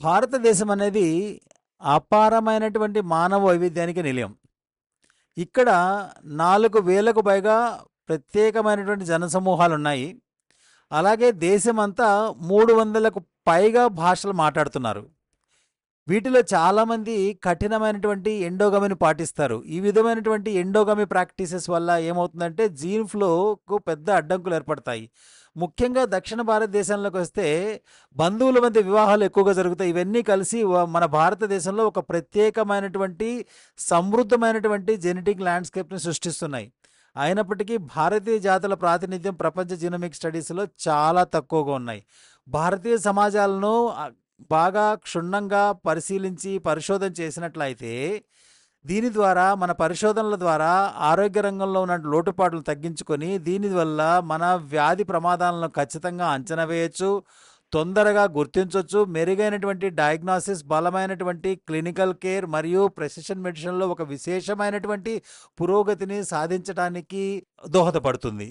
భారతదేశం అనేది అపారమైనటువంటి మానవ వైవిధ్యానికి నిలయం. ఇక్కడ 4,000కు పైగా ప్రత్యేకమైనటువంటి జనసమూహాలున్నాయి. అలాగే దేశమంతా 300లకు పైగా భాషలు మాట్లాడుతున్నారు. వీటిలో చాలామంది కఠినమైనటువంటి ఎండోగమిని పాటిస్తారు. ఈ విధమైనటువంటి ఎండోగమి ప్రాక్టీసెస్ వల్ల ఏమవుతుందంటే జీన్ ఫ్లోకు పెద్ద అడ్డంకులు ఏర్పడతాయి. ముఖ్యంగా దక్షిణ భారతదేశంలోకి వస్తే బంధువుల మధ్య వివాహాలు ఎక్కువగా జరుగుతాయి. ఇవన్నీ కలిసి మన భారతదేశంలో ఒక ప్రత్యేకమైనటువంటి సమృద్ధమైనటువంటి జెనెటిక్ ల్యాండ్స్కేప్ని సృష్టిస్తున్నాయి. అయినప్పటికీ భారతీయ జాతుల ప్రాతినిధ్యం ప్రపంచ జీనోమిక్ స్టడీస్లో చాలా తక్కువగా ఉన్నాయి. భారతీయ సమాజాలను బాగా క్షుణ్ణంగా పరిశీలించి పరిశోధన చేసినట్లయితే దీని ద్వారా మన పరిశోధనల ద్వారా ఆరోగ్య రంగంలో ఉన్న లోటుపాట్లు తగ్గించుకొని దీనివల్ల మన వ్యాధి ప్రమాదాలను ఖచ్చితంగా అంచనా వేయచ్చు, తొందరగా గుర్తించవచ్చు. మెరుగైనటువంటి డయాగ్నోసిస్, బలమైనటువంటి క్లినికల్ కేర్ మరియు ప్రెసిషన్ మెడిసిన్లో ఒక విశేషమైనటువంటి పురోగతిని సాధించడానికి దోహదపడుతుంది.